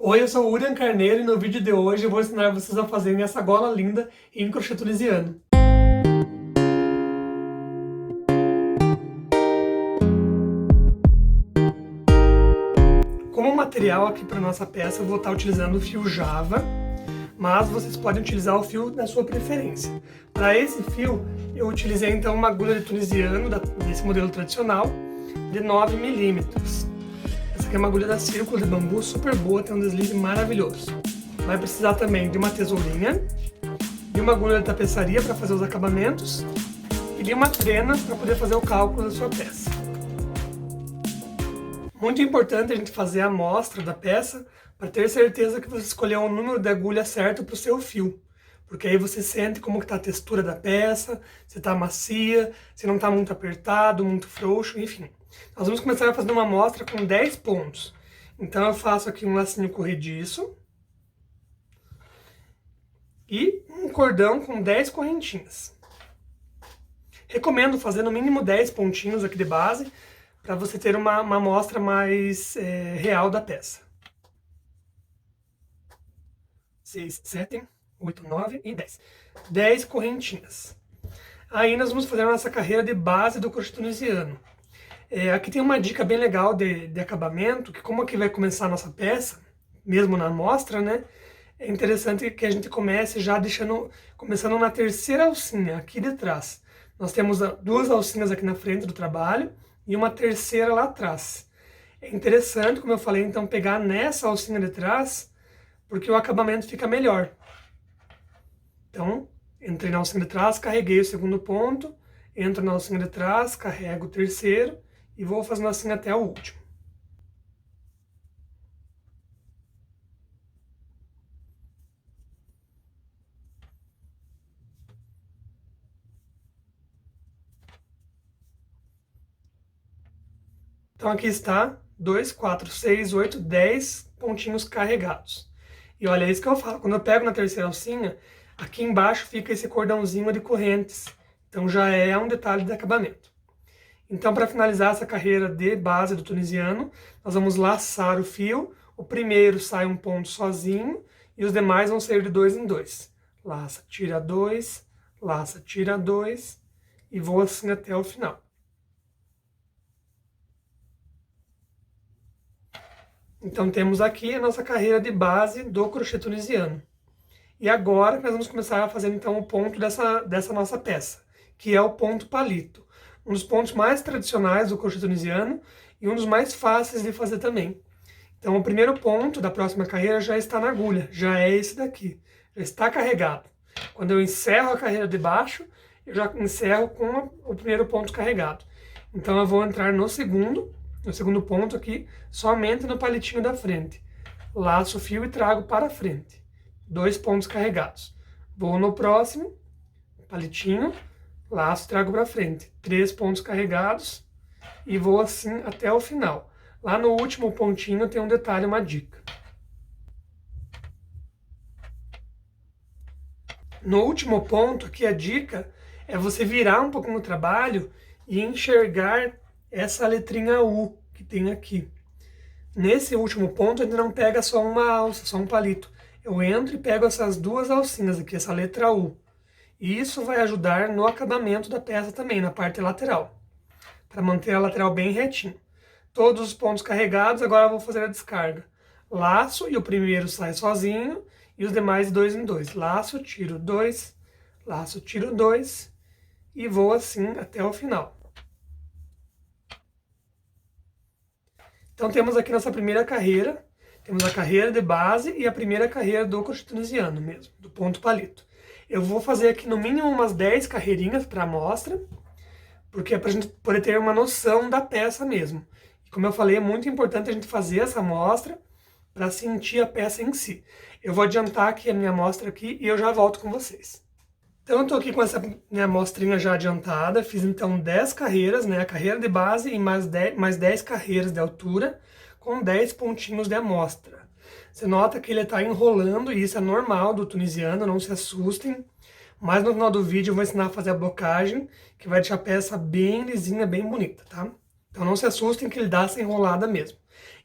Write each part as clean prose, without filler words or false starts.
Oi, eu sou o Urian Carneiro e no vídeo de hoje eu vou ensinar vocês a fazerem essa gola linda em crochê tunisiano. Como material aqui para nossa peça eu vou estar utilizando o fio Java, mas vocês podem utilizar o fio da sua preferência. Para esse fio eu utilizei então uma agulha de tunisiano desse modelo tradicional de 9 milímetros. Essa aqui é uma agulha da Círculo de bambu, super boa, tem um deslize maravilhoso. Vai precisar também de uma tesourinha, de uma agulha de tapeçaria para fazer os acabamentos e de uma trena para poder fazer o cálculo da sua peça. Muito importante a gente fazer a amostra da peça para ter certeza que você escolheu o número de agulha certo para o seu fio. Porque aí você sente como está a textura da peça, se está macia, se não está muito apertado, muito frouxo, enfim. Nós vamos começar fazendo uma amostra com 10 pontos. Então eu faço aqui um lacinho corrediço e um cordão com 10 correntinhas. Recomendo fazer no mínimo 10 pontinhos aqui de base, para você ter uma amostra mais real da peça. 6, 7, 8, 9 e 10. 10 correntinhas. Aí nós vamos fazer a nossa carreira de base do crochê tunisiano. Aqui tem uma dica bem legal de acabamento, que como aqui vai começar a nossa peça, mesmo na amostra, né? É interessante que a gente comece já começando na terceira alcinha, aqui de trás. Nós temos duas alcinhas aqui na frente do trabalho e uma terceira lá atrás. É interessante, como eu falei, então pegar nessa alcinha de trás, porque o acabamento fica melhor. Então, entrei na alcinha de trás, carreguei o segundo ponto, entro na alcinha de trás, carrego o terceiro e vou fazendo assim até o último. Então aqui está 2, 4, 6, 8, 10 pontinhos carregados. E olha, é isso que eu falo, quando eu pego na terceira alcinha, aqui embaixo fica esse cordãozinho de correntes. Então já é um detalhe de acabamento. Então, para finalizar essa carreira de base do tunisiano, nós vamos laçar o fio. O primeiro sai um ponto sozinho e os demais vão sair de 2 em 2. Laça, tira 2, laça, tira 2 e vou assim até o final. Então, temos aqui a nossa carreira de base do crochê tunisiano. E agora nós vamos começar a fazer então o ponto dessa nossa peça, que é o ponto palito. Um dos pontos mais tradicionais do crochê tunisiano e um dos mais fáceis de fazer também. Então o primeiro ponto da próxima carreira já está na agulha, já é esse daqui, já está carregado. Quando eu encerro a carreira de baixo, eu já encerro com o primeiro ponto carregado. Então eu vou entrar no segundo ponto aqui, somente no palitinho da frente. Laço o fio e trago para frente. 2 pontos carregados. Vou no próximo, palitinho, laço, trago para frente. 3 pontos carregados e vou assim até o final. Lá no último pontinho tem um detalhe, uma dica. No último ponto aqui a dica é você virar um pouco no trabalho e enxergar essa letrinha U que tem aqui. Nesse último ponto a gente não pega só uma alça, só um palito. Eu entro e pego essas duas alcinhas aqui, essa letra U. E isso vai ajudar no acabamento da peça também, na parte lateral, para manter a lateral bem retinho. Todos os pontos carregados, agora eu vou fazer a descarga. Laço e o primeiro sai sozinho e os demais de 2 em 2. Laço, tiro 2, laço, tiro 2 e vou assim até o final. Então temos aqui nossa primeira carreira. Temos a carreira de base e a primeira carreira do crochê tunisiano mesmo, do ponto palito. Eu vou fazer aqui no mínimo umas 10 carreirinhas para amostra, porque é para a gente poder ter uma noção da peça mesmo. E como eu falei, é muito importante a gente fazer essa amostra para sentir a peça em si. Eu vou adiantar aqui a minha amostra aqui e eu já volto com vocês. Então eu estou aqui com essa minha amostrinha já adiantada, fiz então 10 carreiras, né, a carreira de base e mais 10 carreiras de altura, com 10 pontinhos de amostra. Você nota que ele está enrolando, e isso é normal do tunisiano, não se assustem. Mas no final do vídeo eu vou ensinar a fazer a blocagem, que vai deixar a peça bem lisinha, bem bonita, tá? Então não se assustem que ele dá essa enrolada mesmo.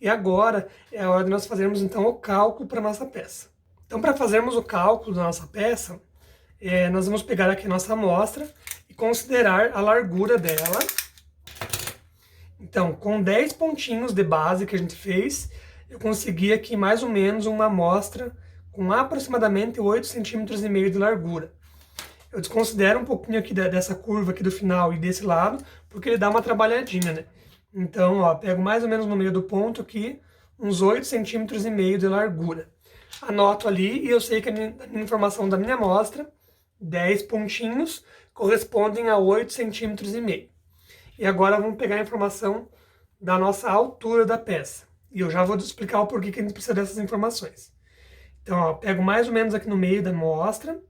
E agora é a hora de nós fazermos então o cálculo para nossa peça. Então, para fazermos o cálculo da nossa peça, nós vamos pegar aqui a nossa amostra e considerar a largura dela. Então, com 10 pontinhos de base que a gente fez, eu consegui aqui mais ou menos uma amostra com aproximadamente 8,5 centímetros de largura. Eu desconsidero um pouquinho aqui dessa curva aqui do final e desse lado, porque ele dá uma trabalhadinha, né? Então, ó, pego mais ou menos no meio do ponto aqui, uns 8,5 centímetros de largura. Anoto ali e eu sei que a minha informação da minha amostra, 10 pontinhos, correspondem a 8,5 centímetros. E agora vamos pegar a informação da nossa altura da peça. E eu já vou explicar o porquê que a gente precisa dessas informações. Então, ó, pego mais ou menos aqui no meio da amostra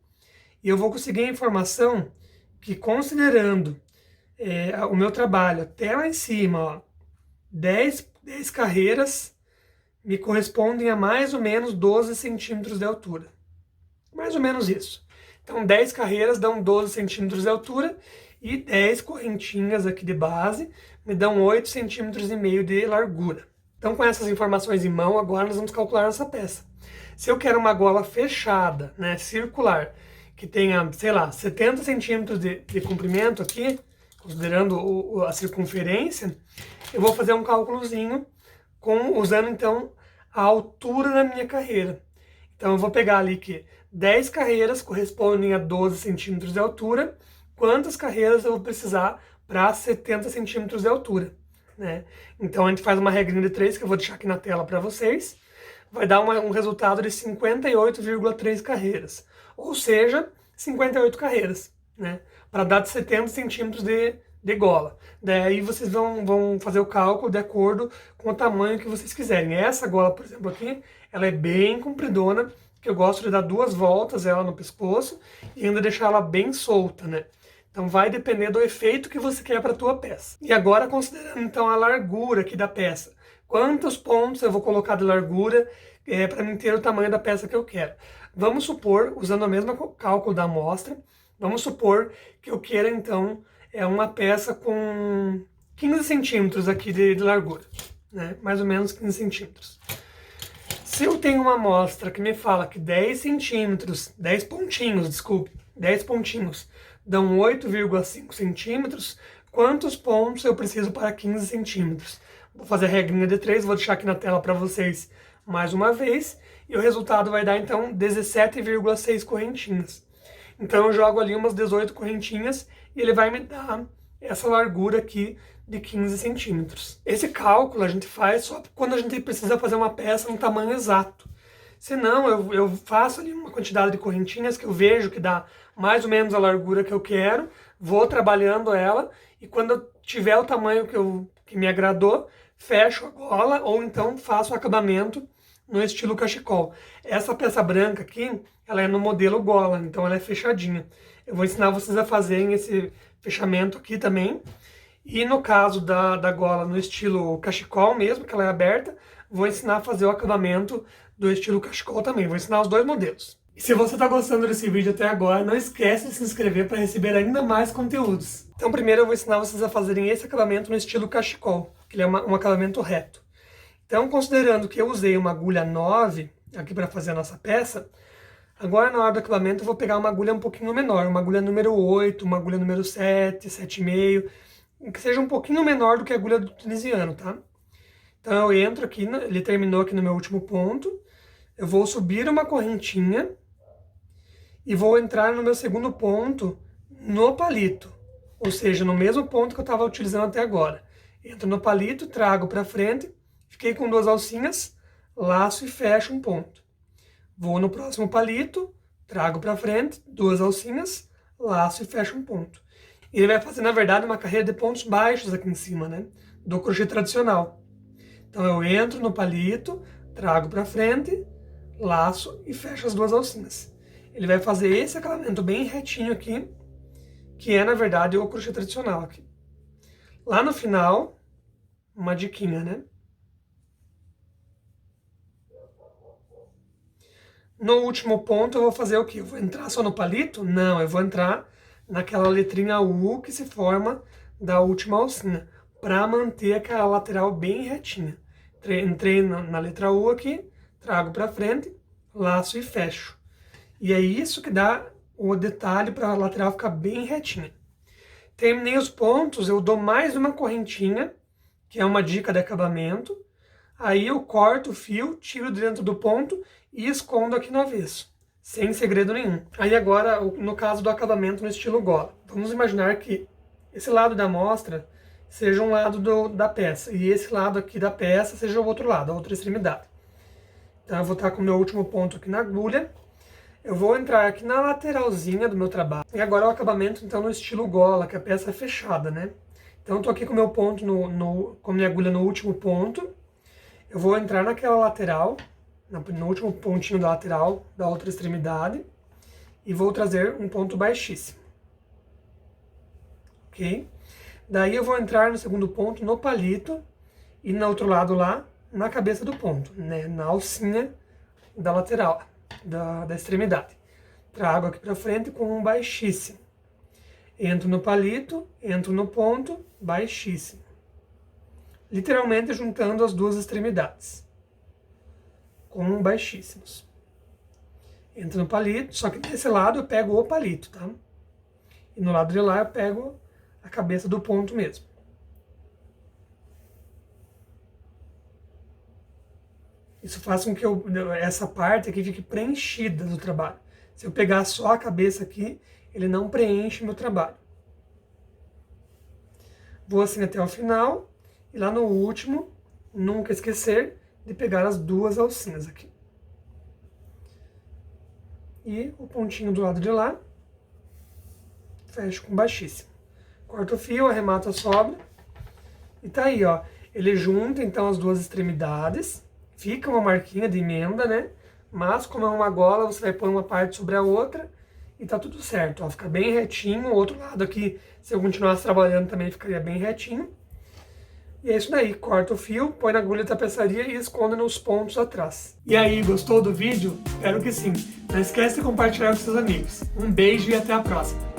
e eu vou conseguir a informação que, considerando o meu trabalho até lá em cima, ó, 10 carreiras me correspondem a mais ou menos 12 centímetros de altura. Mais ou menos isso. Então, 10 carreiras dão 12 centímetros de altura e 10 correntinhas aqui de base me dão 8,5 centímetros de largura. Então, com essas informações em mão, agora nós vamos calcular essa peça. Se eu quero uma gola fechada, né, circular, que tenha, sei lá, 70 centímetros de comprimento aqui, considerando a circunferência, eu vou fazer um cálculozinho usando, então, a altura da minha carreira. Então, eu vou pegar ali que 10 carreiras correspondem a 12 centímetros de altura. Quantas carreiras eu vou precisar para 70 centímetros de altura, né? Então, a gente faz uma regrinha de 3, que eu vou deixar aqui na tela para vocês. Vai dar um resultado de 58,3 carreiras. Ou seja, 58 carreiras, né? Para dar de 70 centímetros de gola. Daí vocês vão fazer o cálculo de acordo com o tamanho que vocês quiserem. Essa gola, por exemplo, aqui, ela é bem compridona, que eu gosto de dar 2 voltas ela no pescoço e ainda deixar ela bem solta, né? Então vai depender do efeito que você quer para a tua peça. E agora, considerando então a largura aqui da peça, quantos pontos eu vou colocar de largura para mim ter o tamanho da peça que eu quero? Vamos supor, usando o mesmo cálculo da amostra, vamos supor que eu queira então uma peça com 15 centímetros aqui de largura, né? Mais ou menos 15 centímetros. Se eu tenho uma amostra que me fala que 10 centímetros, 10 pontinhos, desculpe, 10 pontinhos dão 8,5 centímetros, quantos pontos eu preciso para 15 centímetros? Vou fazer a regrinha de 3, vou deixar aqui na tela para vocês mais uma vez, e o resultado vai dar então 17,6 correntinhas. Então eu jogo ali umas 18 correntinhas e ele vai me dar essa largura aqui de 15 centímetros. Esse cálculo a gente faz só quando a gente precisa fazer uma peça no tamanho exato. Senão eu faço ali uma quantidade de correntinhas que eu vejo que dá mais ou menos a largura que eu quero, vou trabalhando ela e quando eu tiver o tamanho que me agradou, fecho a gola ou então faço o acabamento no estilo cachecol. Essa peça branca aqui, ela é no modelo gola, então ela é fechadinha. Eu vou ensinar vocês a fazerem esse fechamento aqui também. E no caso da gola no estilo cachecol mesmo, que ela é aberta, vou ensinar a fazer o acabamento do estilo cachecol também. Vou ensinar os dois modelos. E se você está gostando desse vídeo até agora, não esquece de se inscrever para receber ainda mais conteúdos. Então primeiro eu vou ensinar vocês a fazerem esse acabamento no estilo cachecol, que ele é um acabamento reto. Então, considerando que eu usei uma agulha 9 aqui para fazer a nossa peça, agora na hora do acabamento eu vou pegar uma agulha um pouquinho menor, uma agulha número 8, uma agulha número 7, 7,5, que seja um pouquinho menor do que a agulha do tunisiano, tá? Então eu entro aqui, ele terminou aqui no meu último ponto, eu vou subir uma correntinha e vou entrar no meu segundo ponto no palito, ou seja, no mesmo ponto que eu estava utilizando até agora. Entro no palito, trago para frente, fiquei com 2 alcinhas, laço e fecho um ponto. Vou no próximo palito, trago para frente, 2 alcinhas, laço e fecho um ponto. E ele vai fazer, na verdade, uma carreira de pontos baixos aqui em cima, né? Do crochê tradicional. Então eu entro no palito, trago para frente, laço e fecho as 2 alcinhas. Ele vai fazer esse acabamento bem retinho aqui, que é, na verdade, o crochê tradicional aqui. Lá no final, uma diquinha, né? No último ponto eu vou fazer o quê? Eu vou entrar só no palito? Não, eu vou entrar naquela letrinha U que se forma da última alcinha, para manter aquela lateral bem retinha. Entrei na letra U aqui, trago para frente, laço e fecho. E é isso que dá o detalhe para a lateral ficar bem retinha. Terminei os pontos, eu dou mais uma correntinha, que é uma dica de acabamento. Aí eu corto o fio, tiro de dentro do ponto e escondo aqui no avesso, sem segredo nenhum. Aí agora, no caso do acabamento no estilo gola, vamos imaginar que esse lado da amostra seja um lado da peça, e esse lado aqui da peça seja o outro lado, a outra extremidade. Então eu vou estar com o meu último ponto aqui na agulha, eu vou entrar aqui na lateralzinha do meu trabalho, e agora o acabamento então no estilo gola, que a peça é fechada, né? Então eu tô aqui com o meu ponto, com a minha agulha no último ponto, eu vou entrar naquela lateral, no último pontinho da lateral da outra extremidade, e vou trazer um ponto baixíssimo. Ok? Daí eu vou entrar no segundo ponto no palito e no outro lado lá, na cabeça do ponto, né? Na alcinha da lateral, da extremidade. Trago aqui pra frente com um baixíssimo. Entro no palito, entro no ponto, baixíssimo. Literalmente juntando as duas extremidades, com baixíssimos. Entro no palito, só que desse lado eu pego o palito, tá? E no lado de lá eu pego a cabeça do ponto mesmo. Isso faz com que essa parte aqui fique preenchida do trabalho. Se eu pegar só a cabeça aqui, ele não preenche meu trabalho. Vou assim até o final, e lá no último, nunca esquecer de pegar as duas alcinhas aqui. E o pontinho do lado de lá, fecho com baixíssimo. Corto o fio, arremato a sobra, e tá aí, ó. Ele junta então as duas extremidades, fica uma marquinha de emenda, né? Mas como é uma gola, você vai pôr uma parte sobre a outra e tá tudo certo, ó. Fica bem retinho, o outro lado aqui, se eu continuasse trabalhando também ficaria bem retinho. E é isso daí, corta o fio, põe na agulha de tapeçaria e esconde nos pontos atrás. E aí, gostou do vídeo? Espero que sim. Não esquece de compartilhar com seus amigos. Um beijo e até a próxima!